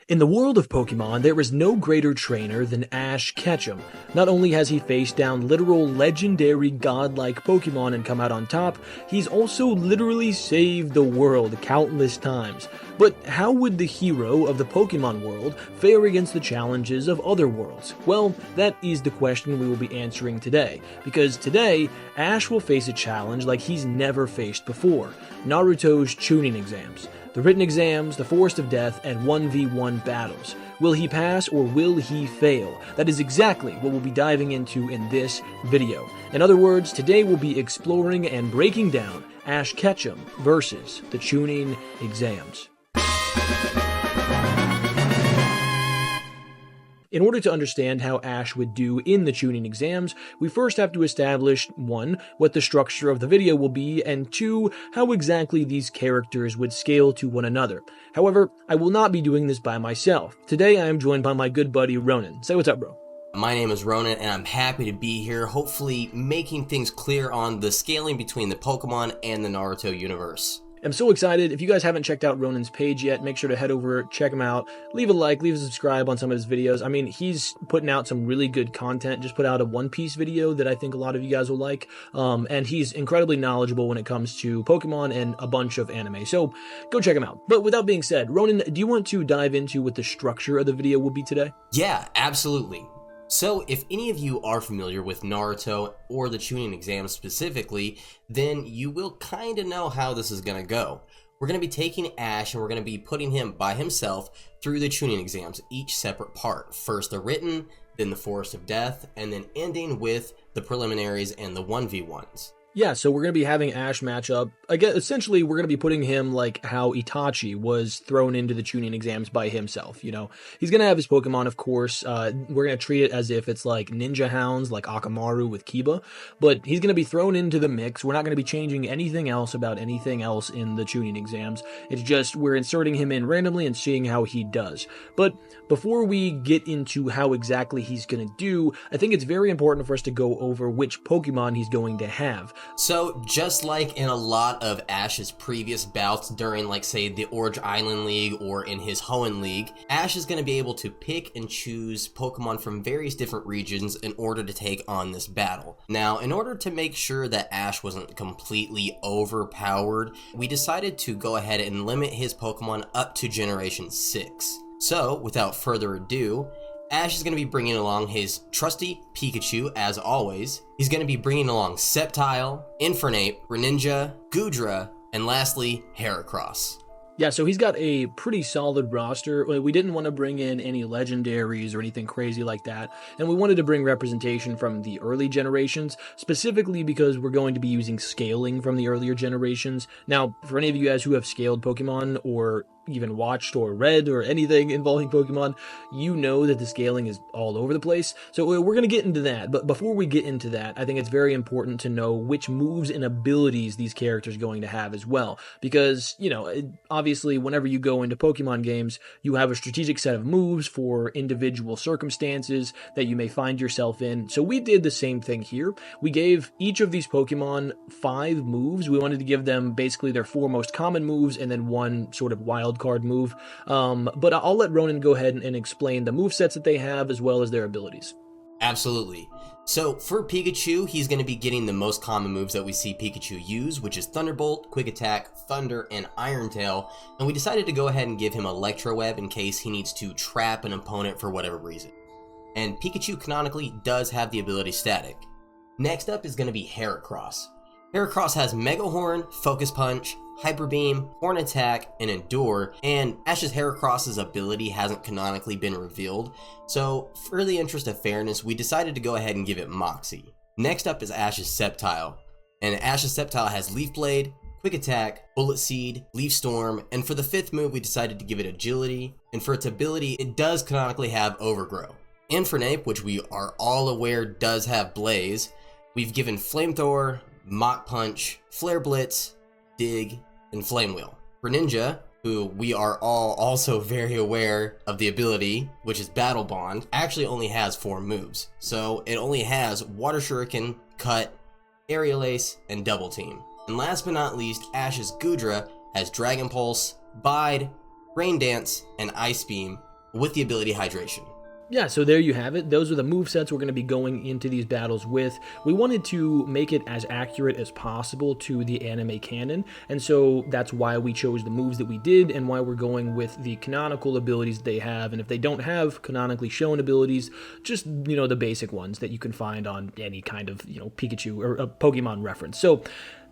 In the world of Pokemon, there is no greater trainer than Ash Ketchum. Not only has he faced down literal legendary godlike Pokemon and come out on top, he's also literally saved the world countless times. But how would the hero of the Pokemon world fare against the challenges of other worlds? Well, that is the question we will be answering today, because today, Ash will face a challenge like he's never faced before: Naruto's Chunin exams. The written exams, the Forest of Death, and 1v1 battles. Will he pass or will he fail? That is exactly what we'll be diving into in this video. In other words, today we'll be exploring and breaking down Ash Ketchum versus the Chunin exams. In order to understand how Ash would do in the Chunin exams, we first have to establish 1. What the structure of the video will be, and 2. How exactly these characters would scale to one another. However, I will not be doing this by myself. Today I am joined by my good buddy Ronan. Say what's up, bro. My name is Ronan, and I'm happy to be here, hopefully making things clear on the scaling between the Pokemon and the Naruto universe. I'm so excited. If you guys haven't checked out Ronan's page yet, make sure to head over, check him out, leave a like, leave a subscribe on some of his videos. I mean, he's putting out some really good content. Just put out a One Piece video that I think a lot of you guys will like. And he's incredibly knowledgeable when it comes to Pokemon and a bunch of anime. So go check him out. But with that being said, Ronan, do you want to dive into what the structure of the video will be today? Yeah, absolutely. So, if any of you are familiar with Naruto or the Chunin exams specifically, then you will kind of know how this is going to go. We're going to be taking Ash and we're going to be putting him by himself through the Chunin exams, each separate part. First the written, then the Forest of Death, and then ending with the preliminaries and the 1v1s. Yeah, so we're going to be having Ash match up. Again, essentially, we're going to be putting him like how Itachi was thrown into the Chunin exams by himself, you know. He's going to have his Pokemon, of course. We're going to treat it as if it's like ninja hounds, like Akamaru with Kiba. But he's going to be thrown into the mix. We're not going to be changing anything else about anything else in the Chunin exams. It's just we're inserting him in randomly and seeing how he does. But before we get into how exactly he's going to do, I think it's very important for us to go over which Pokemon he's going to have. So, just like in a lot of Ash's previous bouts during, like, say, the Orange Island League or in his Hoenn League, Ash is going to be able to pick and choose Pokemon from various different regions in order to take on this battle. Now, in order to make sure that Ash wasn't completely overpowered, we decided to go ahead and limit his Pokemon up to Generation 6. So, without further ado, Ash is going to be bringing along his trusty Pikachu, as always. He's going to be bringing along Sceptile, Infernape, Greninja, Goodra, and lastly, Heracross. Yeah, so he's got a pretty solid roster. We didn't want to bring in any legendaries or anything crazy like that, and we wanted to bring representation from the early generations, specifically because we're going to be using scaling from the earlier generations. Now, for any of you guys who have scaled Pokemon or even watched or read or anything involving Pokemon, you know that the scaling is all over the place. So we're going to get into that. But before we get into that, I think it's very important to know which moves and abilities these characters are going to have as well. Because, you know, obviously whenever you go into Pokemon games, you have a strategic set of moves for individual circumstances that you may find yourself in. So we did the same thing here. We gave each of these Pokemon 5 moves. We wanted to give them basically their 4 most common moves and then one sort of wild card move, but I'll let Ronan go ahead and explain the movesets that they have as well as their abilities. Absolutely. So for Pikachu, he's going to be getting the most common moves that we see Pikachu use, which is Thunderbolt, Quick Attack, Thunder, and Iron Tail, and we decided to go ahead and give him Electro Web in case he needs to trap an opponent for whatever reason. And Pikachu canonically does have the ability Static. Next up is going to be Heracross. Heracross has Mega Horn, Focus Punch, Hyper Beam, Horn Attack, and Endure, and Ash's Heracross's ability hasn't canonically been revealed, so for the interest of fairness, we decided to go ahead and give it Moxie. Next up is Ash's Sceptile, and Ash's Sceptile has Leaf Blade, Quick Attack, Bullet Seed, Leaf Storm, and for the 5th move we decided to give it Agility, and for its ability it does canonically have Overgrow. Infernape, which we are all aware does have Blaze, we've given Flamethrower, Mach Punch, Flare Blitz, Dig, and Flame Wheel. Greninja, who we are all also very aware of the ability, which is Battle Bond, actually only has 4 moves. So it only has Water Shuriken, Cut, Aerial Ace, and Double Team. And last but not least, Ash's Goodra has Dragon Pulse, Bide, Rain Dance, and Ice Beam, with the ability Hydration. Yeah, so there you have it. Those are the movesets we're going to be going into these battles with. We wanted to make it as accurate as possible to the anime canon, and so that's why we chose the moves that we did and why we're going with the canonical abilities they have. And if they don't have canonically shown abilities, just, the basic ones that you can find on any kind of, Pikachu or a Pokemon reference. So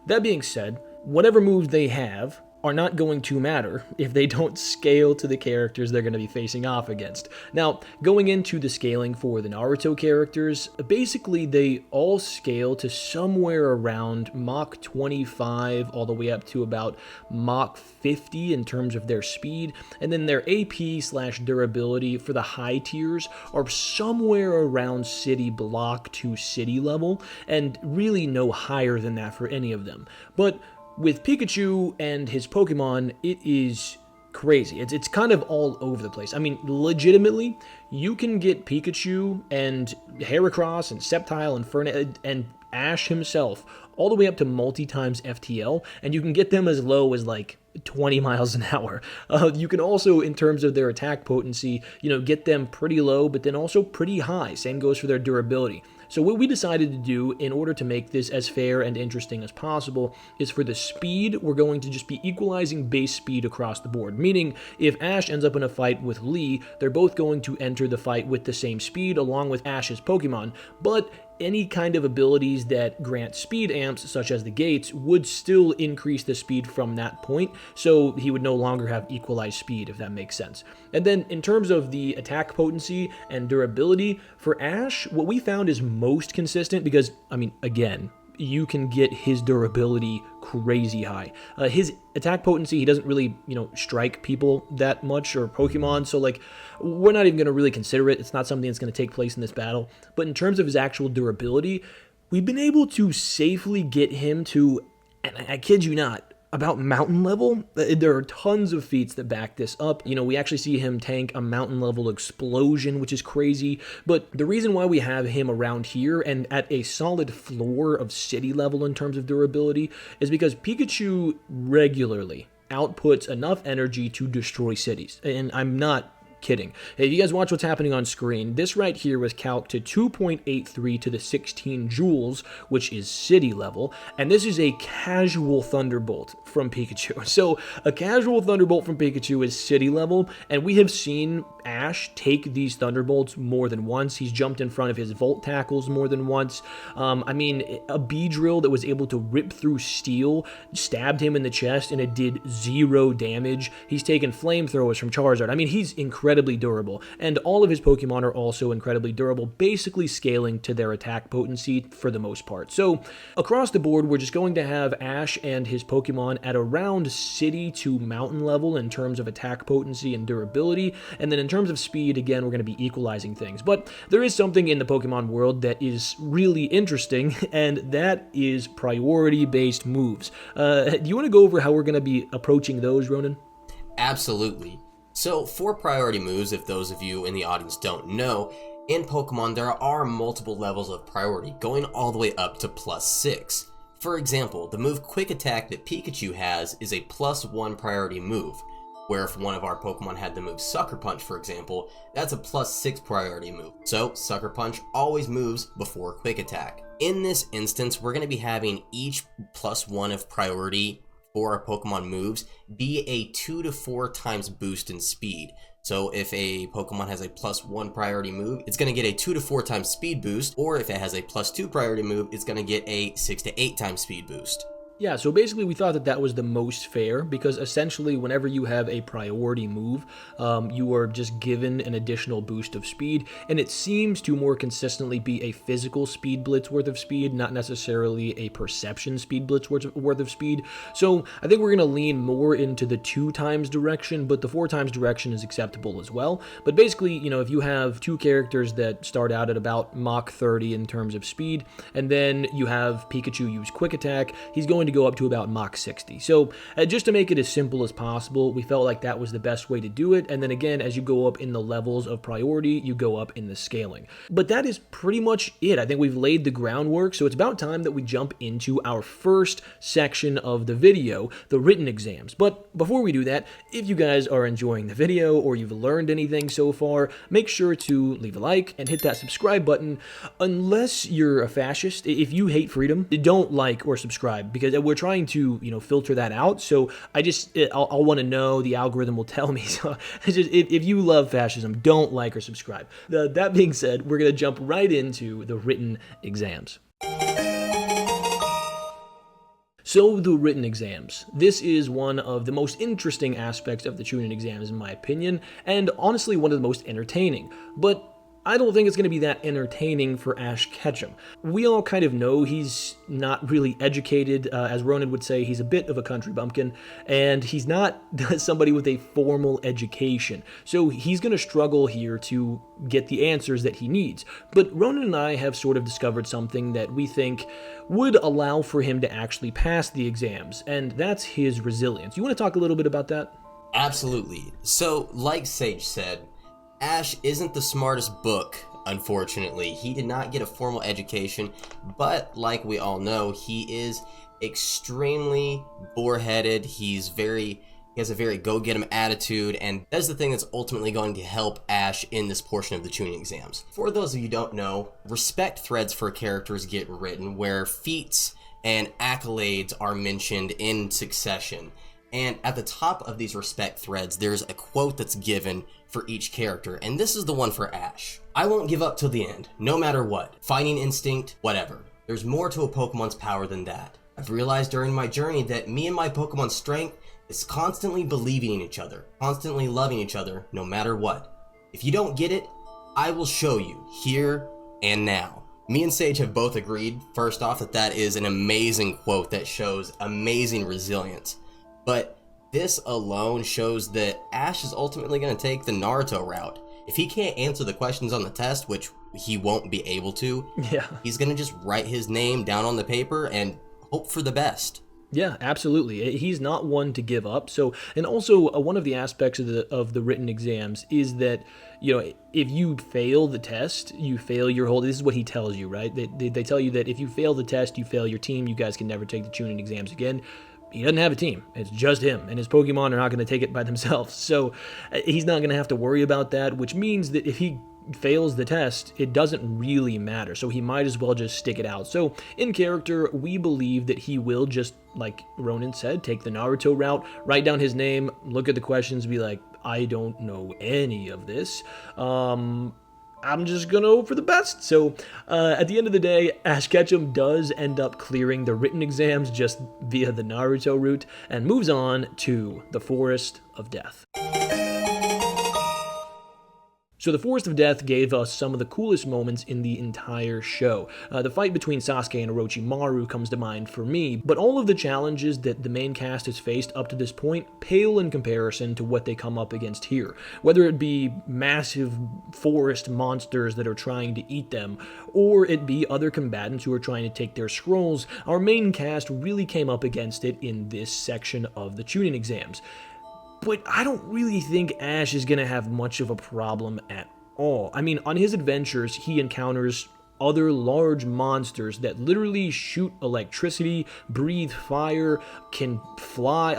that being said, whatever moves they have are not going to matter if they don't scale to the characters they're going to be facing off against. Now, going into the scaling for the Naruto characters, basically they all scale to somewhere around Mach 25 all the way up to about Mach 50 in terms of their speed, and then their AP/durability for the high tiers are somewhere around city block to city level, and really no higher than that for any of them. But with Pikachu and his Pokemon, it is crazy. It's kind of all over the place. I mean, legitimately, you can get Pikachu and Heracross and Sceptile and Fernet and Ash himself all the way up to multi-times FTL, and you can get them as low as like 20 miles an hour. You can also, in terms of their attack potency, get them pretty low, but then also pretty high. Same goes for their durability. So what we decided to do in order to make this as fair and interesting as possible is for the speed, we're going to just be equalizing base speed across the board. Meaning, if Ash ends up in a fight with Lee, they're both going to enter the fight with the same speed along with Ash's Pokemon, but any kind of abilities that grant speed amps, such as the gates, would still increase the speed from that point, so he would no longer have equalized speed, if that makes sense. And then in terms of the attack potency and durability, for Ash, what we found is most consistent because, again, you can get his durability crazy high. His attack potency, he doesn't really, strike people that much or Pokemon, so we're not even going to really consider it. It's not something that's going to take place in this battle. But in terms of his actual durability, we've been able to safely get him to, and I kid you not, about mountain level. There are tons of feats that back this up. We actually see him tank a mountain level explosion, which is crazy. But the reason why we have him around here and at a solid floor of city level in terms of durability is because Pikachu regularly outputs enough energy to destroy cities. And I'm not kidding. If you guys watch what's happening on screen, this right here was calc'd to 2.83 to the 16 joules, which is city level, and this is a casual Thunderbolt from Pikachu. So a casual Thunderbolt from Pikachu is city level, and we have seen Ash take these Thunderbolts more than once. He's jumped in front of his Volt Tackles more than once. A Beedrill that was able to rip through steel stabbed him in the chest, and it did 0 damage. He's taken flamethrowers from Charizard. He's incredibly durable, and all of his Pokemon are also incredibly durable, basically scaling to their attack potency for the most part. So across the board, we're just going to have Ash and his Pokemon at around city to mountain level in terms of attack potency and durability, and then in terms of speed, again, we're going to be equalizing things. But there is something in the Pokemon world that is really interesting, and that is priority-based moves. Do you want to go over how we're going to be approaching those, Ronan? Absolutely. So, for priority moves, if those of you in the audience don't know, in Pokemon there are multiple levels of priority, going all the way up to +6. For example, the move Quick Attack that Pikachu has is a +1 priority move, where if one of our Pokemon had the move Sucker Punch, for example, that's a +6 priority move. So, Sucker Punch always moves before Quick Attack. In this instance, we're going to be having each +1 of priority for our Pokemon moves be a 2 to 4 times boost in speed. So if a Pokemon has a +1 priority move, it's going to get a 2 to 4 times speed boost, or if it has a +2 priority move, it's going to get a 6 to 8 times speed boost. Yeah, so basically we thought that was the most fair, because essentially whenever you have a priority move, you are just given an additional boost of speed, and it seems to more consistently be a physical speed blitz worth of speed, not necessarily a perception speed blitz worth of speed. So I think we're going to lean more into the 2 times direction, but the 4 times direction is acceptable as well. But basically, if you have 2 characters that start out at about Mach 30 in terms of speed, and then you have Pikachu use Quick Attack, he's going going to go up to about Mach 60. So just to make it as simple as possible, we felt like that was the best way to do it. And then again, as you go up in the levels of priority, you go up in the scaling. But that is pretty much it. I think we've laid the groundwork, so it's about time that we jump into our first section of the video, the written exams. But before we do that, if you guys are enjoying the video or you've learned anything so far, make sure to leave a like and hit that subscribe button. Unless you're a fascist, if you hate freedom, don't like or subscribe, because we're trying to, filter that out. So I'll want to know, the algorithm will tell me. So if you love fascism, don't like or subscribe. That being said, we're going to jump right into the written exams. So the written exams. This is one of the most interesting aspects of the Chunin exams in my opinion, and honestly one of the most entertaining. But I don't think it's going to be that entertaining for Ash Ketchum. We all kind of know he's not really educated. As Ronan would say, he's a bit of a country bumpkin, and he's not somebody with a formal education. So he's going to struggle here to get the answers that he needs. But Ronan and I have sort of discovered something that we think would allow for him to actually pass the exams, and that's his resilience. You want to talk a little bit about that? Absolutely. So, like Sage said, Ash isn't the smartest book, unfortunately. He did not get a formal education, but like we all know, he is extremely boar-headed. He has a very go-get-em attitude, and that's the thing that's ultimately going to help Ash in this portion of the tuning exams. For those of you who don't know, respect threads for characters get written where feats and accolades are mentioned in succession. And at the top of these respect threads, there's a quote that's given for each character, and this is the one for Ash. I won't give up till the end, no matter what. Fighting instinct, whatever. There's more to a Pokemon's power than that. I've realized during my journey that me and my Pokemon's strength is constantly believing in each other, constantly loving each other, no matter what. If you don't get it, I will show you, here and now. Me and Sage have both agreed, first off, that is an amazing quote that shows amazing resilience. But this alone shows that Ash is ultimately going to take the Naruto route. If he can't answer the questions on the test, which he won't be able to, he's going to just write his name down on the paper and hope for the best. Yeah, absolutely. He's not one to give up. So, and also one of the aspects of the written exams is that, if you fail the test, you fail your whole, this is what he tells you, right? They tell you that if you fail the test, you fail your team. You guys can never take the tuning exams again. He doesn't have a team. It's just him, and his Pokemon are not going to take it by themselves. So he's not going to have to worry about that, which means that if he fails the test, it doesn't really matter. So he might as well just stick it out. So in character, we believe that he will just, like Ronan said, take the Naruto route, write down his name, look at the questions, be like, I don't know any of this. I'm just gonna hope for the best. So at the end of the day, Ash Ketchum does end up clearing the written exams just via the Naruto route and moves on to the Forest of Death. So the Forest of Death gave us some of the coolest moments in the entire show. The fight between Sasuke and Orochimaru comes to mind for me, but all of the challenges that the main cast has faced up to this point pale in comparison to what they come up against here. Whether it be massive forest monsters that are trying to eat them, or it be other combatants who are trying to take their scrolls, our main cast really came up against it in this section of the Chunin exams. But I don't really think Ash is going to have much of a problem at all. I mean, on his adventures, he encounters other large monsters that literally shoot electricity, breathe fire, can fly.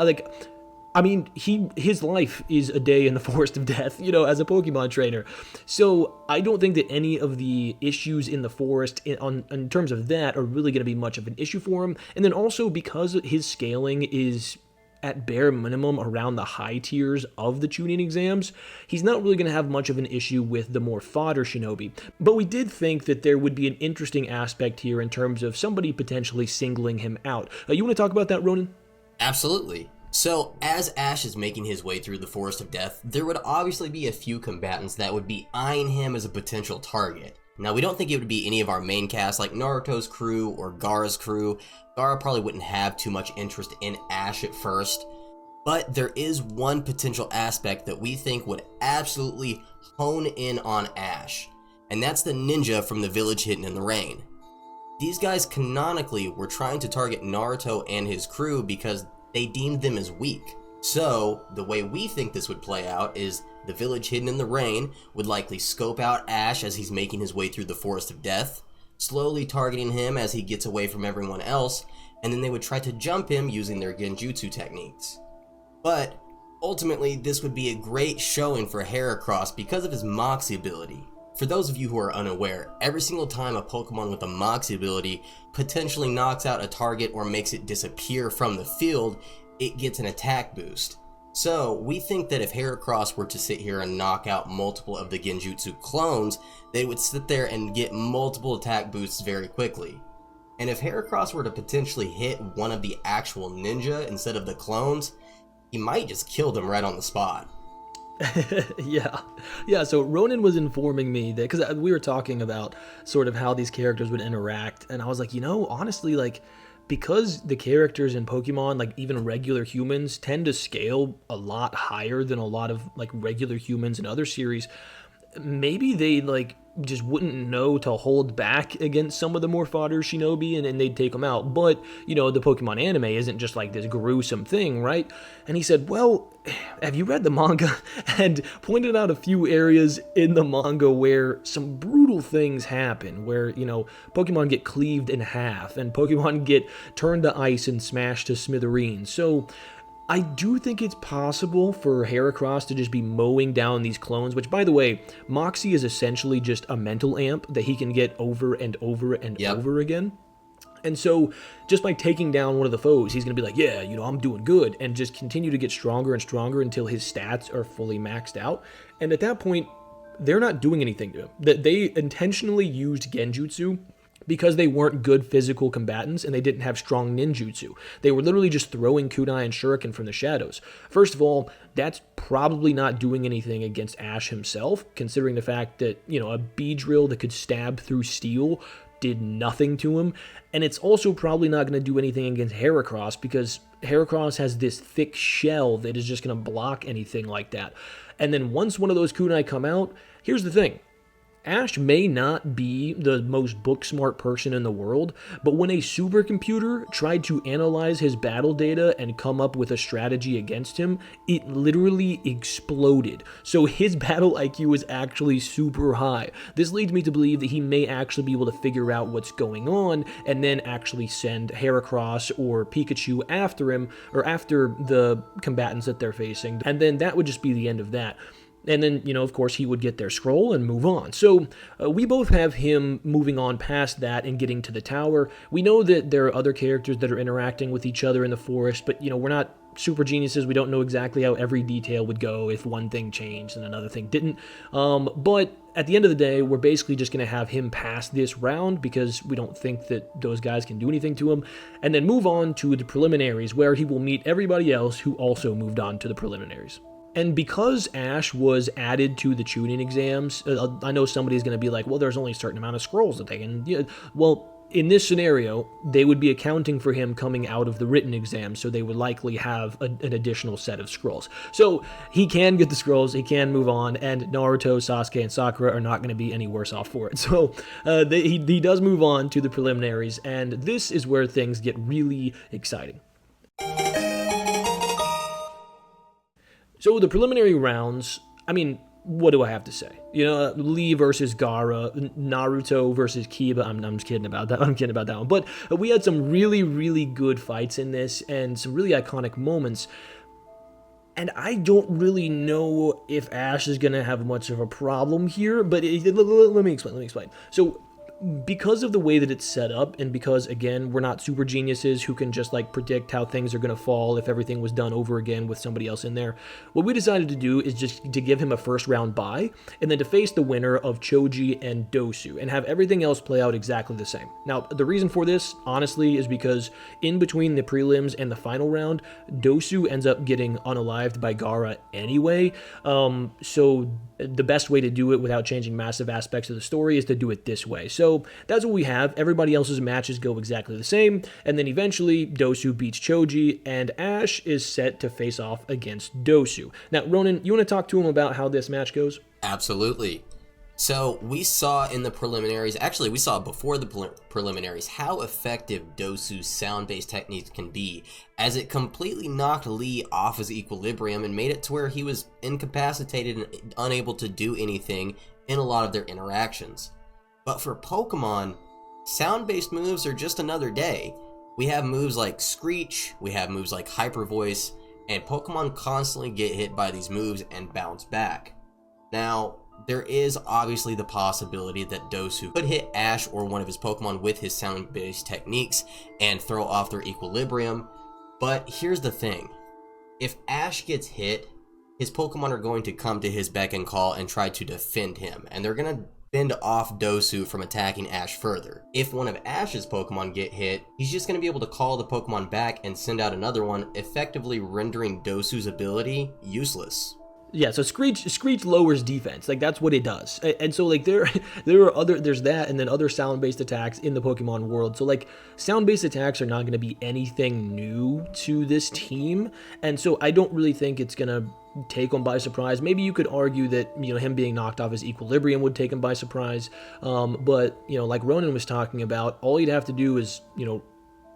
His life is a day in the Forest of Death, as a Pokemon trainer. So I don't think that any of the issues in the forest in terms of that are really going to be much of an issue for him. And then also because his scaling is at bare minimum around the high tiers of the Chunin exams, he's not really going to have much of an issue with the more fodder shinobi. But we did think that there would be an interesting aspect here in terms of somebody potentially singling him out. You want to talk about that, Ronan? Absolutely. So, as Ash is making his way through the Forest of Death, there would obviously be a few combatants that would be eyeing him as a potential target. Now, we don't think it would be any of our main cast, like Naruto's crew or Gaara's crew. Gaara probably wouldn't have too much interest in Ash at first, but there is one potential aspect that we think would absolutely hone in on Ash, and that's the ninja from the village hidden in the rain. These guys canonically were trying to target Naruto and his crew because they deemed them as weak. So, the way we think this would play out is the village hidden in the rain would likely scope out Ash as he's making his way through the Forest of Death, slowly targeting him as he gets away from everyone else, and then they would try to jump him using their genjutsu techniques. But, ultimately, this would be a great showing for Heracross because of his Moxie ability. For those of you who are unaware, every single time a Pokemon with a Moxie ability potentially knocks out a target or makes it disappear from the field, it gets an attack boost. So, we think that if Heracross were to sit here and knock out multiple of the Genjutsu clones, they would sit there and get multiple attack boosts very quickly. And if Heracross were to potentially hit one of the actual ninja instead of the clones, he might just kill them right on the spot. Yeah, so Ronan was informing me that, because we were talking about sort of how these characters would interact, and I was like, honestly, like, because the characters in Pokemon, like even regular humans, tend to scale a lot higher than a lot of like regular humans in other series, maybe they like just wouldn't know to hold back against some of the more fodder shinobi and they'd take them out. But, the Pokemon anime isn't just like this gruesome thing, right? And he said, well, have you read the manga? And pointed out a few areas in the manga where some brutal things happen, where, Pokemon get cleaved in half and Pokemon get turned to ice and smashed to smithereens. So I do think it's possible for Heracross to just be mowing down these clones, which, by the way, Moxie is essentially just a mental amp that he can get over and over and over again. And so, just by taking down one of the foes, he's going to be like, yeah, I'm doing good, and just continue to get stronger and stronger until his stats are fully maxed out. And at that point, they're not doing anything to him. They intentionally used Genjutsu because they weren't good physical combatants and they didn't have strong ninjutsu. They were literally just throwing kunai and shuriken from the shadows. First of all, that's probably not doing anything against Ash himself, considering the fact that, a Beedrill that could stab through steel did nothing to him. And it's also probably not going to do anything against Heracross because Heracross has this thick shell that is just going to block anything like that. And then once one of those kunai come out, here's the thing. Ash may not be the most book-smart person in the world, but when a supercomputer tried to analyze his battle data and come up with a strategy against him, it literally exploded. So his battle IQ is actually super high. This leads me to believe that he may actually be able to figure out what's going on and then actually send Heracross or Pikachu after him, or after the combatants that they're facing, and then that would just be the end of that. And then, of course, he would get their scroll and move on. So we both have him moving on past that and getting to the tower. We know that there are other characters that are interacting with each other in the forest, but, we're not super geniuses. We don't know exactly how every detail would go if one thing changed and another thing didn't. But at the end of the day, we're basically just going to have him pass this round because we don't think that those guys can do anything to him, and then move on to the preliminaries where he will meet everybody else who also moved on to the preliminaries. And because Ash was added to the Chunin exams, I know somebody's going to be like, well, there's only a certain amount of scrolls that they can... Yeah. Well, in this scenario, they would be accounting for him coming out of the written exam, so they would likely have an additional set of scrolls. So he can get the scrolls, he can move on, and Naruto, Sasuke, and Sakura are not going to be any worse off for it. So he does move on to the preliminaries, and this is where things get really exciting. So the preliminary rounds, what do I have to say? Lee versus Gaara, Naruto versus Kiba. I'm just kidding about that. I'm kidding about that one. But we had some really, really good fights in this and some really iconic moments. And I don't really know if Ash is going to have much of a problem here, but let me explain. So because of the way that it's set up, and because, again, we're not super geniuses who can just, predict how things are going to fall if everything was done over again with somebody else in there, what we decided to do is just to give him a first-round bye, and then to face the winner of Choji and Dosu, and have everything else play out exactly the same. Now, the reason for this, honestly, is because in between the prelims and the final round, Dosu ends up getting unalived by Gaara anyway, so the best way to do it without changing massive aspects of the story is to do it this way. So that's what we have. Everybody else's matches go exactly the same, and then eventually Dosu beats Choji, and Ash is set to face off against Dosu. Now, Ronan, you want to talk to him about how this match goes? Absolutely. So we saw in the preliminaries, actually we saw before the preliminaries, how effective Dosu's sound-based techniques can be, as it completely knocked Lee off his equilibrium and made it to where he was incapacitated and unable to do anything in a lot of their interactions. But for Pokemon, sound-based moves are just another day. We have moves like Screech, we have moves like Hyper Voice, and Pokemon constantly get hit by these moves and bounce back. Now, there is obviously the possibility that Dosu could hit Ash or one of his Pokemon with his sound-based techniques and throw off their equilibrium, but here's the thing. If Ash gets hit, his Pokemon are going to come to his beck and call and try to defend him, and they're going to fend off Dosu from attacking Ash further. If one of Ash's Pokemon get hit, he's just going to be able to call the Pokemon back and send out another one, effectively rendering Dosu's ability useless. Yeah, so Screech lowers defense, like that's what it does, and so like there's that, and then other sound-based attacks in the Pokemon world. So like sound-based attacks are not going to be anything new to this team, and so I don't really think it's gonna take him by surprise. Maybe you could argue that him being knocked off his equilibrium would take him by surprise, but like Ronan was talking about, all he'd have to do is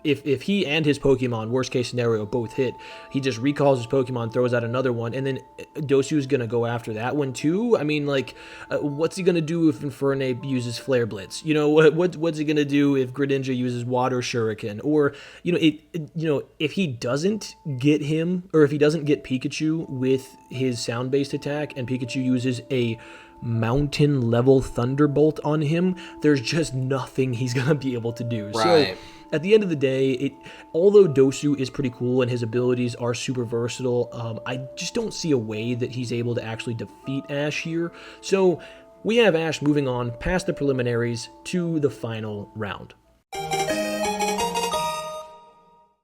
If he and his Pokemon, worst case scenario, both hit, he just recalls his Pokemon, throws out another one, and then Dosu's going to go after that one too. I mean, like, what's he going to do if Infernape uses Flare Blitz? What's he going to do if Greninja uses Water Shuriken? Or, if he doesn't get him, or if he doesn't get Pikachu with his sound-based attack, and Pikachu uses a mountain level Thunderbolt on him, there's just nothing he's going to be able to do. Right. So, at the end of the day, although Dosu is pretty cool and his abilities are super versatile, I just don't see a way that he's able to actually defeat Ash here. So we have Ash moving on past the preliminaries to the final round.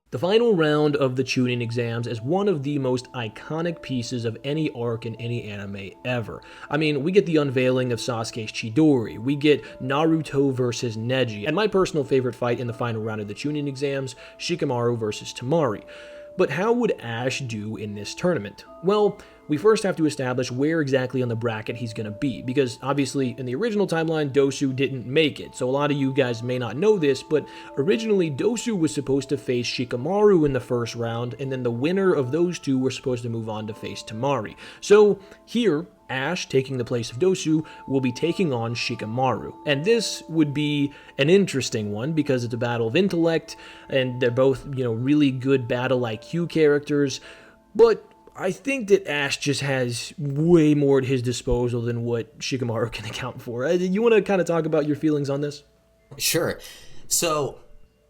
The final round of the Chunin exams is one of the most iconic pieces of any arc in any anime ever. I mean, we get the unveiling of Sasuke's Chidori, we get Naruto versus Neji, and my personal favorite fight in the final round of the Chunin exams, Shikamaru versus Tamari. But how would Ash do in this tournament? Well, we first have to establish where exactly on the bracket he's going to be, because obviously in the original timeline, Dosu didn't make it, so a lot of you guys may not know this, but originally Dosu was supposed to face Shikamaru in the first round, and then the winner of those two were supposed to move on to face Tamari. So here, Ash, taking the place of Dosu, will be taking on Shikamaru. And this would be an interesting one because it's a battle of intellect, and they're both, really good battle IQ characters, but I think that Ash just has way more at his disposal than what Shikamaru can account for. You want to kind of talk about your feelings on this? Sure. So,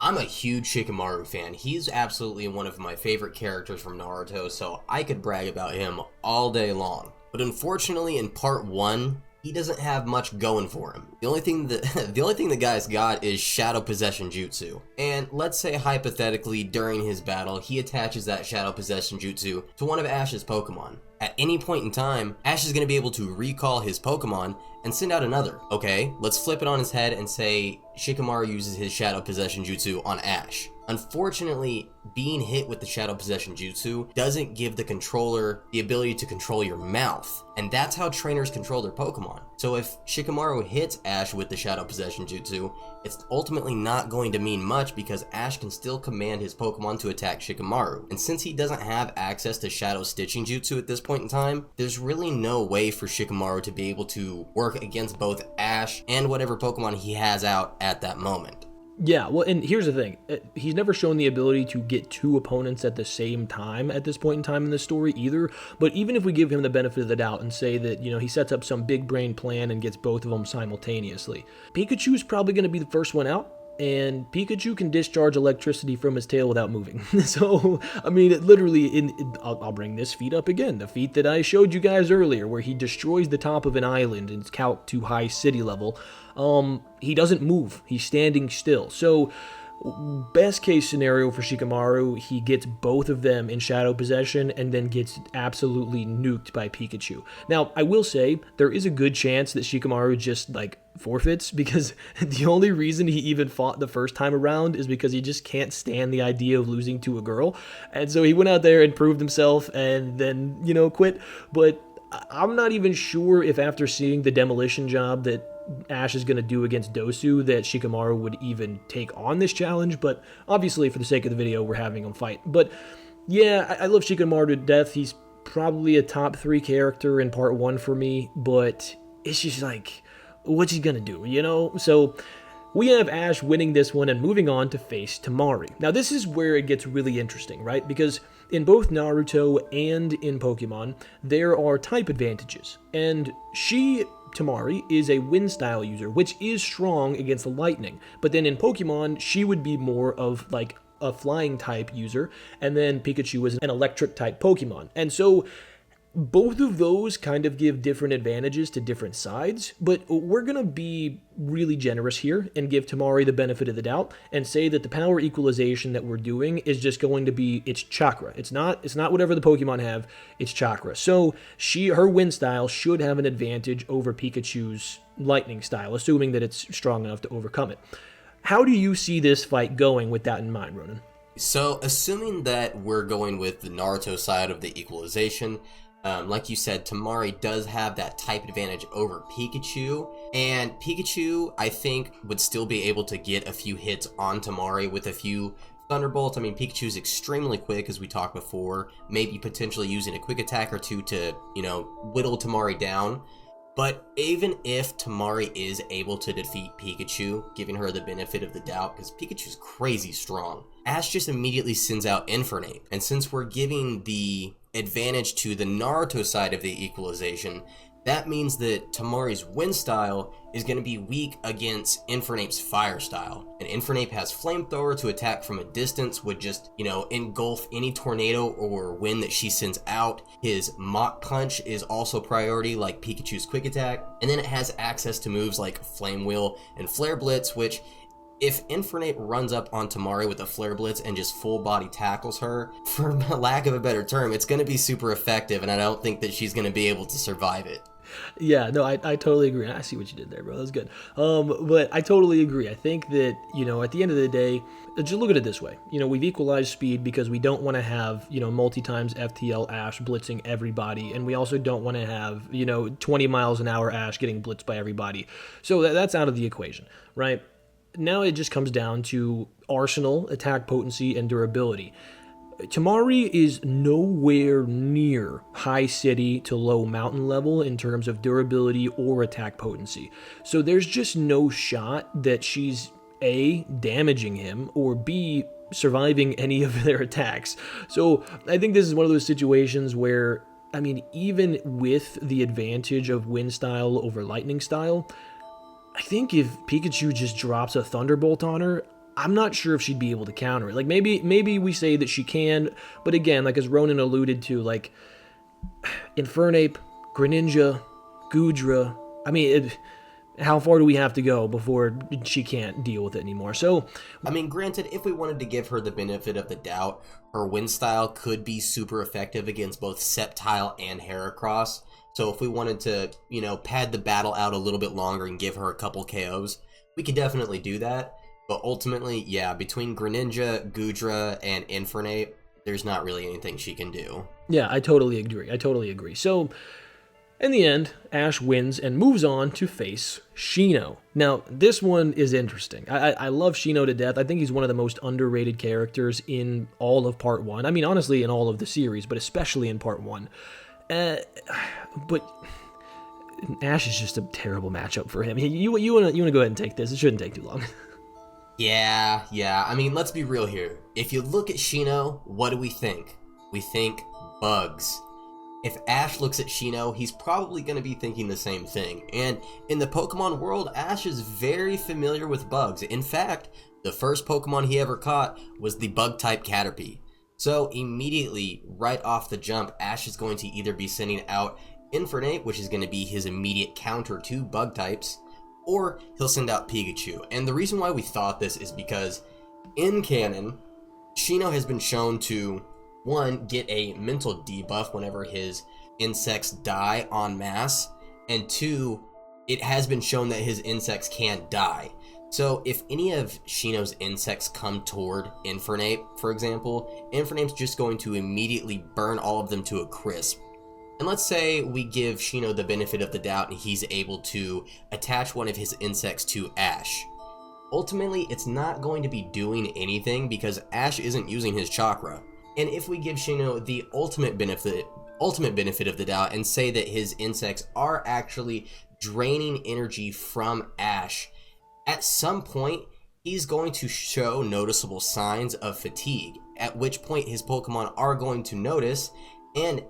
I'm a huge Shikamaru fan. He's absolutely one of my favorite characters from Naruto, so I could brag about him all day long. But unfortunately, in part 1, he doesn't have much going for him. The only thing the guy's got is Shadow Possession Jutsu. And let's say hypothetically during his battle, he attaches that Shadow Possession Jutsu to one of Ash's Pokemon. At any point in time, Ash is going to be able to recall his Pokemon and send out another. Okay, let's flip it on his head and say Shikamaru uses his Shadow Possession Jutsu on Ash. Unfortunately, being hit with the Shadow Possession Jutsu doesn't give the controller the ability to control your mouth, and that's how trainers control their Pokemon. So if Shikamaru hits Ash with the Shadow Possession Jutsu, it's ultimately not going to mean much because Ash can still command his Pokemon to attack Shikamaru. And since he doesn't have access to Shadow Stitching Jutsu at this point in time, there's really no way for Shikamaru to be able to work against both Ash and whatever Pokemon he has out at that moment. Yeah, well, and here's the thing. He's never shown the ability to get two opponents at the same time at this point in time in the story either. But even if we give him the benefit of the doubt and say that, he sets up some big brain plan and gets both of them simultaneously, Pikachu's probably going to be the first one out. And Pikachu can discharge electricity from his tail without moving. So, I mean, I'll bring this feat up again. The feat that I showed you guys earlier, where he destroys the top of an island and Calc to high city level. He doesn't move. He's standing still. So, best case scenario for Shikamaru, he gets both of them in Shadow Possession and then gets absolutely nuked by Pikachu. Now, I will say, there is a good chance that Shikamaru just, forfeits, because the only reason he even fought the first time around is because he just can't stand the idea of losing to a girl. And so he went out there and proved himself and then, quit. But I'm not even sure if after seeing the demolition job that Ash is going to do against Dosu that Shikamaru would even take on this challenge, but obviously for the sake of the video we're having him fight. But yeah, I love Shikamaru to death. He's probably a top 3 character in part 1 for me, but it's just like, what's he gonna do, you know? So we have Ash winning this one and moving on to face Tamari. Now this is where it gets really interesting, right? Because in both Naruto and in Pokemon, there are type advantages, and Tamari is a wind style user, which is strong against the lightning. But then in Pokemon, she would be more of like a flying type user, and then Pikachu is an electric type Pokemon. And so both of those kind of give different advantages to different sides, but we're going to be really generous here and give Tamari the benefit of the doubt and say that the power equalization that we're doing is just going to be its chakra. It's not whatever the Pokemon have, it's chakra. So her wind style should have an advantage over Pikachu's lightning style, assuming that it's strong enough to overcome it. How do you see this fight going with that in mind, Ronan? So, assuming that we're going with the Naruto side of the equalization, like you said, Tamari does have that type advantage over Pikachu, and Pikachu, I think, would still be able to get a few hits on Tamari with a few Thunderbolts. I mean, Pikachu's extremely quick, as we talked before, maybe potentially using a quick attack or two to, whittle Tamari down. But even if Tamari is able to defeat Pikachu, giving her the benefit of the doubt, because Pikachu's crazy strong, Ash just immediately sends out Infernape. And since we're giving the advantage to the Naruto side of the equalization, that means that Tamari's wind style is going to be weak against Infernape's fire style. And Infernape has Flamethrower to attack from a distance, would just, engulf any tornado or wind that she sends out. His Mach Punch is also priority, like Pikachu's Quick Attack. And then it has access to moves like Flame Wheel and Flare Blitz, which, if Infernape runs up on Tamari with a Flare Blitz and just full body tackles her, for lack of a better term, it's going to be super effective, and I don't think that she's going to be able to survive it. Yeah, no, I totally agree. I see what you did there, bro. That was good. But I totally agree. I think that, at the end of the day, just look at it this way. We've equalized speed because we don't want to have, multi-times FTL Ash blitzing everybody, and we also don't want to have, 20 miles an hour Ash getting blitzed by everybody. So that's out of the equation, right? Now it just comes down to arsenal, attack potency, and durability. Tamari is nowhere near high city to low mountain level in terms of durability or attack potency. So there's just no shot that she's A, damaging him, or B, surviving any of their attacks. So I think this is one of those situations where, even with the advantage of wind style over lightning style, I think if Pikachu just drops a Thunderbolt on her, I'm not sure if she'd be able to counter it. Like, maybe we say that she can, but again, like as Ronan alluded to, like, Infernape, Greninja, Goodra, how far do we have to go before she can't deal with it anymore? So, granted, if we wanted to give her the benefit of the doubt, her wind style could be super effective against both Sceptile and Heracross. So if we wanted to, pad the battle out a little bit longer and give her a couple KOs, we could definitely do that. But ultimately, yeah, between Greninja, Goodra, and Infernape, there's not really anything she can do. Yeah, I totally agree. So, in the end, Ash wins and moves on to face Shino. Now, this one is interesting. I love Shino to death. I think he's one of the most underrated characters in all of Part 1. Honestly, in all of the series, but especially in Part 1. But Ash is just a terrible matchup for him. You want to go ahead and take this. It shouldn't take too long. Yeah. Let's be real here. If you look at Shino, what do we think? We think bugs. If Ash looks at Shino, he's probably going to be thinking the same thing. And in the Pokemon world, Ash is very familiar with bugs. In fact, the first Pokemon he ever caught was the bug-type Caterpie. So immediately, right off the jump, Ash is going to either be sending out Infernape, which is going to be his immediate counter to bug types, or he'll send out Pikachu. And the reason why we thought this is because in canon, Shino has been shown to, 1, get a mental debuff whenever his insects die en masse, and 2, it has been shown that his insects can't die. So if any of Shino's insects come toward Infernape, for example, Infernape's just going to immediately burn all of them to a crisp. And let's say we give Shino the benefit of the doubt and he's able to attach one of his insects to Ash. Ultimately, it's not going to be doing anything because Ash isn't using his chakra. And if we give Shino the ultimate benefit of the doubt and say that his insects are actually draining energy from Ash, at some point he's going to show noticeable signs of fatigue, at which point his Pokemon are going to notice and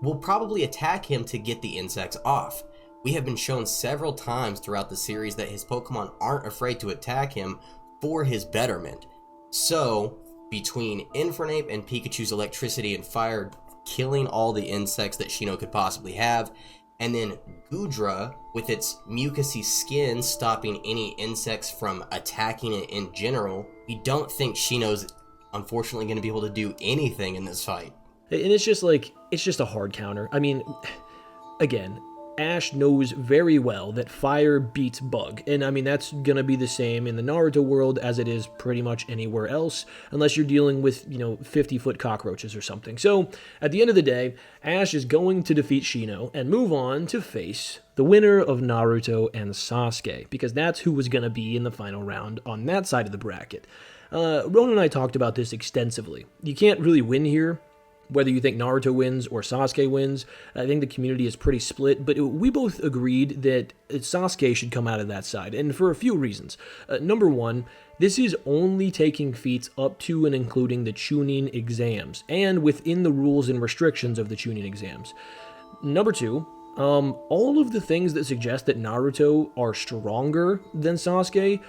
will probably attack him to get the insects off. We have been shown several times throughout the series that his Pokemon aren't afraid to attack him for his betterment. So, between Infernape and Pikachu's electricity and fire killing all the insects that Shino could possibly have, and then Goodra with its mucousy skin stopping any insects from attacking it in general, we don't think Shino's unfortunately going to be able to do anything in this fight. And it's just a hard counter. I mean, again, Ash knows very well that fire beats bug, and I mean that's gonna be the same in the Naruto world as it is pretty much anywhere else, unless you're dealing with 50-foot cockroaches or something. So at the end of the day, Ash is going to defeat Shino and move on to face the winner of Naruto and Sasuke, because that's who was gonna be in the final round on that side of the bracket. Ronan and I talked about this extensively. You can't really win here, whether you think Naruto wins or Sasuke wins. I think the community is pretty split, but we both agreed that Sasuke should come out of that side, and for a few reasons. Number one, this is only taking feats up to and including the Chunin exams, and within the rules and restrictions of the Chunin exams. Number two, all of the things that suggest that Naruto are stronger than Sasuke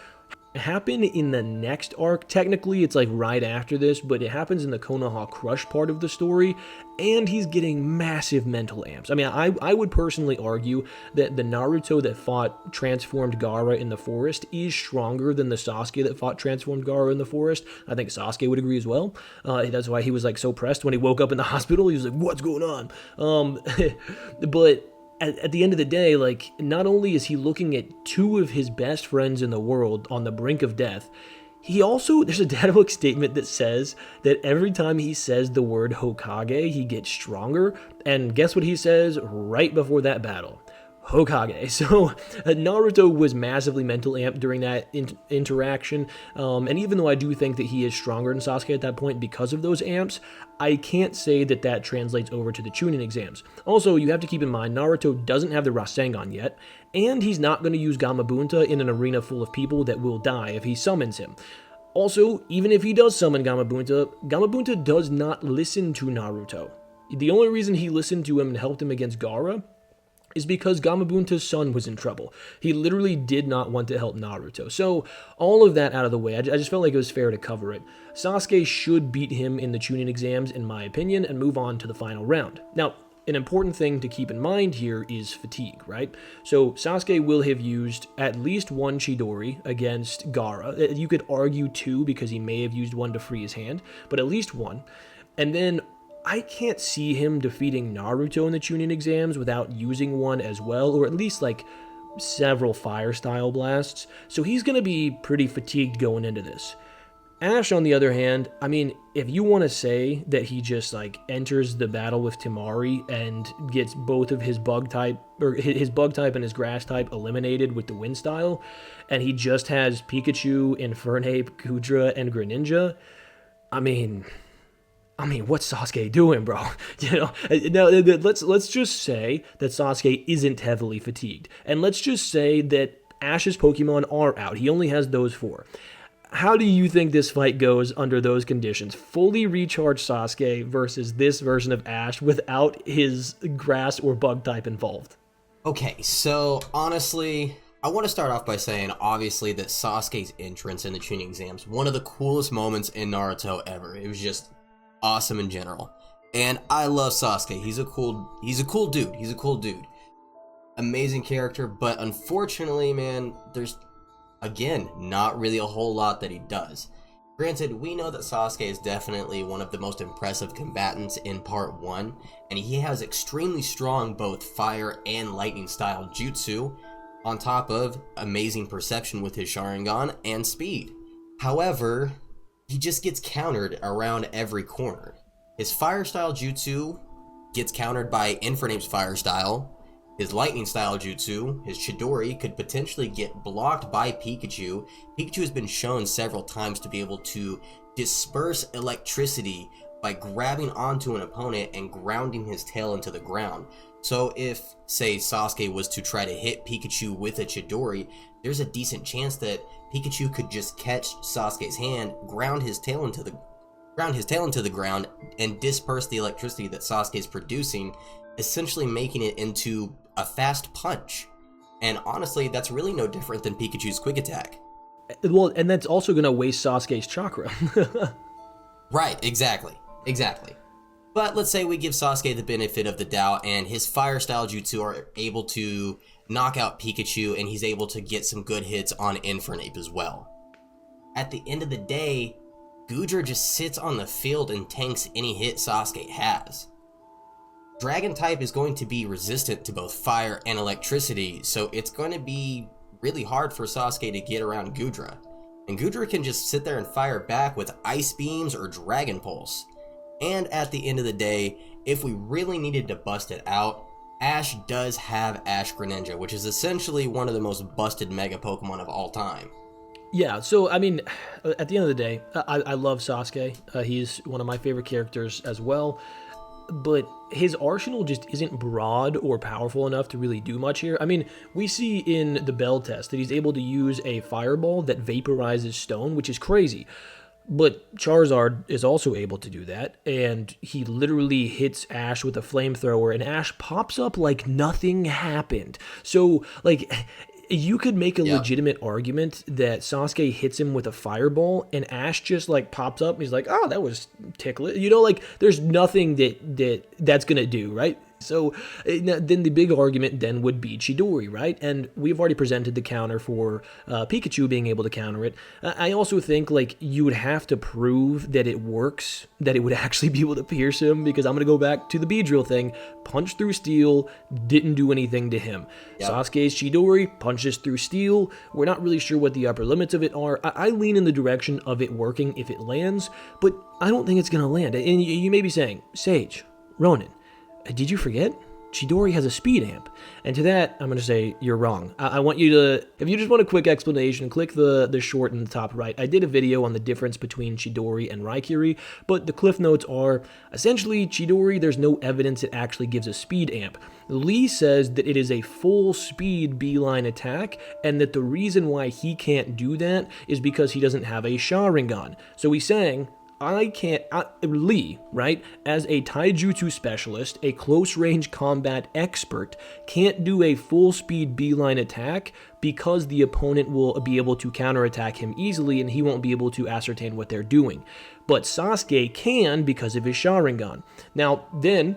happen in the next arc. Technically, it's like right after this, but it happens in the Konoha Crush part of the story, and he's getting massive mental amps. I mean, I would personally argue that the Naruto that fought transformed Gaara in the forest is stronger than the Sasuke that fought transformed Gaara in the forest. I think Sasuke would agree as well. That's why he was like so pressed when he woke up in the hospital. He was like, "What's going on?" But at the end of the day, like, not only is he looking at two of his best friends in the world on the brink of death, there's a dialogue statement that says that every time he says the word Hokage, he gets stronger, and guess what he says right before that battle? Hokage. So Naruto was massively mental amped during that interaction, and even though I do think that he is stronger than Sasuke at that point because of those amps, I can't say that that translates over to the Chunin exams. Also, you have to keep in mind, Naruto doesn't have the Rasengan yet, and he's not going to use Gamabunta in an arena full of people that will die if he summons him. Also, even if he does summon Gamabunta does not listen to Naruto. The only reason he listened to him and helped him against Gaara is because Gamabunta's son was in trouble. He literally did not want to help Naruto. So, all of that out of the way, I just felt like it was fair to cover it. Sasuke should beat him in the Chunin exams, in my opinion, and move on to the final round. Now, an important thing to keep in mind here is fatigue, right? So, Sasuke will have used at least one Chidori against Gaara. You could argue two because he may have used one to free his hand, but at least one. And then I can't see him defeating Naruto in the Chunin exams without using one as well, or at least like several fire style blasts, so he's going to be pretty fatigued going into this. Ash, on the other hand, I mean, if you want to say that he just like enters the battle with Temari and gets both of his bug type, or his bug type and his grass type eliminated with the wind style, and he just has Pikachu, Infernape, Goodra, and Greninja, I mean, what's Sasuke doing, bro? Now, let's just say that Sasuke isn't heavily fatigued, and let's just say that Ash's Pokemon are out. He only has those 4. How do you think this fight goes under those conditions? Fully recharged Sasuke versus this version of Ash without his grass or bug type involved. Okay, so honestly, I want to start off by saying, obviously, that Sasuke's entrance in the Chunin exams, one of the coolest moments in Naruto ever. It was just awesome in general. And I love Sasuke. He's a cool dude. Amazing character, but unfortunately, man, there's, again, not really a whole lot that he does. Granted, we know that Sasuke is definitely one of the most impressive combatants in Part 1, and he has extremely strong both fire and lightning style jutsu, on top of amazing perception with his Sharingan and speed. However, he just gets countered around every corner. His fire style jutsu gets countered by Infernape's fire style. His lightning style jutsu, his Chidori, could potentially get blocked by Pikachu. Pikachu has been shown several times to be able to disperse electricity by grabbing onto an opponent and grounding his tail into the ground. So if, say, Sasuke was to try to hit Pikachu with a Chidori, there's a decent chance that Pikachu could just catch Sasuke's hand, ground his tail into the ground, and disperse the electricity that Sasuke is producing, essentially making it into a fast punch. And honestly, that's really no different than Pikachu's quick attack. Well, and that's also going to waste Sasuke's chakra. Right, exactly. But let's say we give Sasuke the benefit of the doubt and his fire style jutsu are able to knock out Pikachu and he's able to get some good hits on Infernape as well. At the end of the day, Goodra just sits on the field and tanks any hit Sasuke has. Dragon type is going to be resistant to both fire and electricity, so it's going to be really hard for Sasuke to get around Goodra. And Goodra can just sit there and fire back with Ice Beams or Dragon Pulse. And at the end of the day, if we really needed to bust it out, Ash does have Ash Greninja, which is essentially one of the most busted Mega Pokemon of all time. Yeah, so, I mean, at the end of the day, I love Sasuke. He's one of my favorite characters as well. But his arsenal just isn't broad or powerful enough to really do much here. I mean, we see in the Bell test that he's able to use a fireball that vaporizes stone, which is crazy. But Charizard is also able to do that, and he literally hits Ash with a flamethrower, and Ash pops up like nothing happened. So, like, you could make a legitimate argument that Sasuke hits him with a fireball, and Ash just, like, pops up, and he's like, oh, that was ticklish. You know, like, there's nothing that's gonna do, right? So then the big argument then would be Chidori, right? And we've already presented the counter for Pikachu being able to counter it. I also think, like, you would have to prove that it works, that it would actually be able to pierce him, because I'm going to go back to the Beedrill thing. Punch through steel, didn't do anything to him. Yep. Sasuke's Chidori punches through steel. We're not really sure what the upper limits of it are. I lean in the direction of it working if it lands, but I don't think it's going to land. And you may be saying, Sage, Ronan, did you forget? Chidori has a speed amp. And to that, I'm going to say you're wrong. I want you to, if you just want a quick explanation, click the short in the top right. I did a video on the difference between Chidori and Raikiri, but the cliff notes are, essentially, Chidori, there's no evidence it actually gives a speed amp. Lee says that it is a full speed beeline attack, and that the reason why he can't do that is because he doesn't have a Sharingan. So he's saying, Lee, right, as a taijutsu specialist, a close-range combat expert, can't do a full-speed beeline attack because the opponent will be able to counterattack him easily and he won't be able to ascertain what they're doing. But Sasuke can because of his Sharingan. Now, then,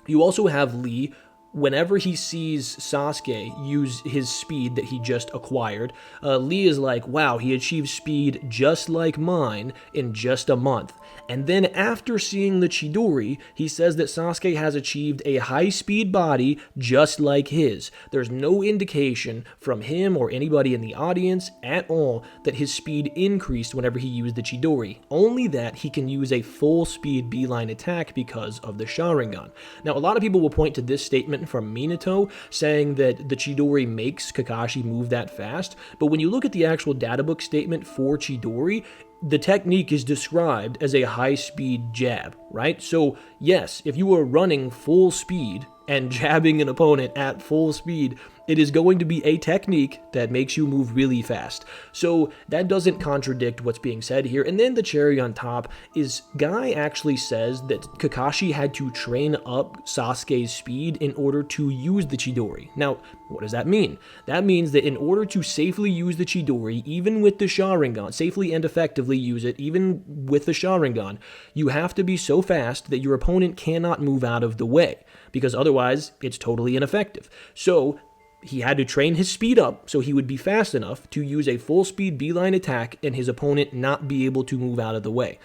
you also have Lee. Whenever he sees Sasuke use his speed that he just acquired, Lee is like, wow, he achieved speed just like mine in just a month. And then after seeing the Chidori, he says that Sasuke has achieved a high-speed body just like his. There's no indication from him or anybody in the audience at all that his speed increased whenever he used the Chidori. Only that he can use a full-speed beeline attack because of the Sharingan. Now, a lot of people will point to this statement from Minato saying that the Chidori makes Kakashi move that fast, but when you look at the actual databook statement for Chidori, the technique is described as a high-speed jab, right? So, yes, if you were running full speed and jabbing an opponent at full speed, it is going to be a technique that makes you move really fast. So that doesn't contradict what's being said here. And then the cherry on top is Guy actually says that Kakashi had to train up Sasuke's speed in order to use the Chidori. Now, what does that mean? That means that in order to safely use the Chidori, even with the Sharingan, safely and effectively use it, even with the Sharingan, you have to be so fast that your opponent cannot move out of the way, because otherwise it's totally ineffective. So he had to train his speed up so he would be fast enough to use a full speed beeline attack and his opponent not be able to move out of the way.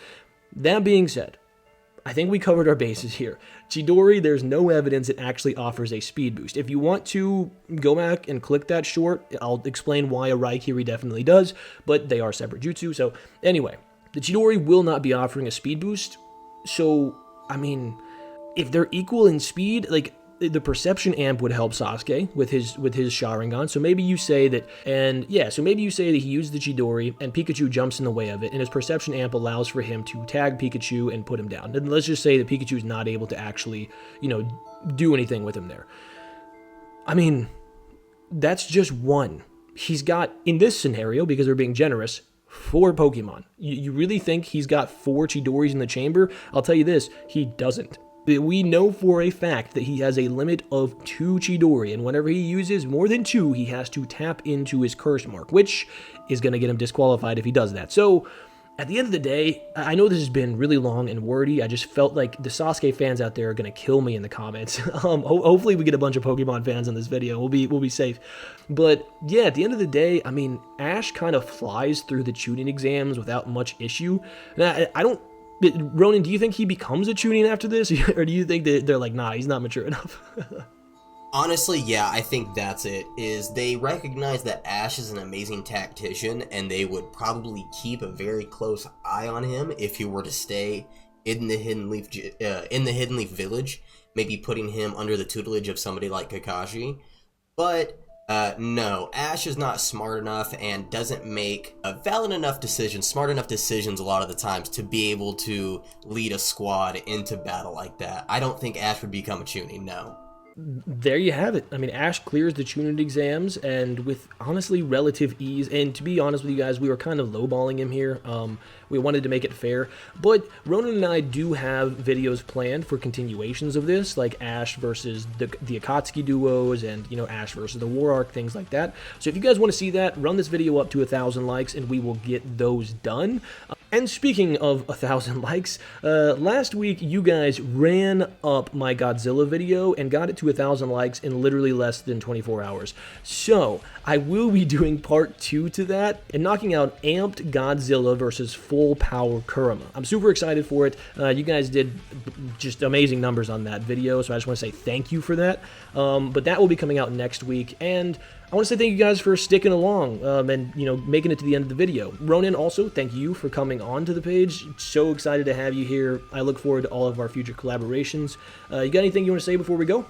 That being said, I think we covered our bases here. Chidori, there's no evidence it actually offers a speed boost. If you want to go back and click that short, I'll explain why a Raikiri definitely does, but they are separate jutsu. So anyway, the Chidori will not be offering a speed boost. So, I mean, if they're equal in speed, like the perception amp would help Sasuke with his Sharingan. So maybe you say that, and yeah, so maybe you say that he used the Chidori and Pikachu jumps in the way of it, and his perception amp allows for him to tag Pikachu and put him down. And let's just say that Pikachu is not able to actually, do anything with him there. I mean, that's just one. He's got, in this scenario, because we're being generous, 4 Pokemon. You really think he's got 4 Chidoris in the chamber? I'll tell you this, he doesn't. We know for a fact that he has a limit of 2 Chidori, and whenever he uses more than 2, he has to tap into his curse mark, which is going to get him disqualified if he does that. So, at the end of the day, I know this has been really long and wordy. I just felt like the Sasuke fans out there are going to kill me in the comments. Hopefully we get a bunch of Pokemon fans on this video. We'll be safe. But yeah, at the end of the day, I mean, Ash kind of flies through the Chunin exams without much issue. And I don't... Ronan, do you think he becomes a Chunin after this? Or do you think that they're like, nah, he's not mature enough? Honestly, yeah, I think that's it, is they recognize that Ash is an amazing tactician, and they would probably keep a very close eye on him if he were to stay in the Hidden Leaf Village, maybe putting him under the tutelage of somebody like Kakashi. But no, Ash is not smart enough and doesn't make smart enough decisions a lot of the times to be able to lead a squad into battle like that. I don't think Ash would become a Chunin, no. There you have it. I mean, Ash clears the Chunin exams, and with, honestly, relative ease. And to be honest with you guys, we were kind of lowballing him here. We wanted to make it fair. But Ronan and I do have videos planned for continuations of this, like Ash versus the Akatsuki duos, and, Ash versus the War Arc, things like that. So if you guys want to see that, run this video up to 1,000 likes, and we will get those done. And speaking of 1,000 likes, last week you guys ran up my Godzilla video and got it to 1,000 likes in literally less than 24 hours. So, I will be doing part 2 to that and knocking out Amped Godzilla versus Full Power Kurama. I'm super excited for it. You guys did just amazing numbers on that video, so I just want to say thank you for that. But that will be coming out next week, and I want to say thank you guys for sticking along and, making it to the end of the video. Ronan, also, thank you for coming on to the page. So excited to have you here. I look forward to all of our future collaborations. You got anything you want to say before we go?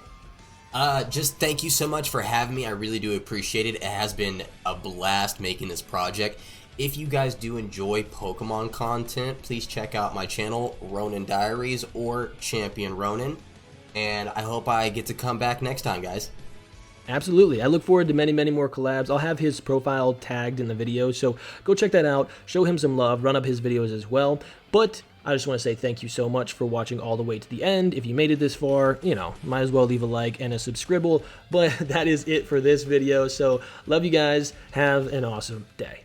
Just thank you so much for having me. I really do appreciate it. It has been a blast making this project. If you guys do enjoy Pokemon content, please check out my channel, Ronan Diaries or Champion Ronan. And I hope I get to come back next time, guys. Absolutely. I look forward to many, many more collabs. I'll have his profile tagged in the video, so go check that out. Show him some love. Run up his videos as well. But I just want to say thank you so much for watching all the way to the end. If you made it this far, might as well leave a like and a subscribe. But that is it for this video. So love you guys. Have an awesome day.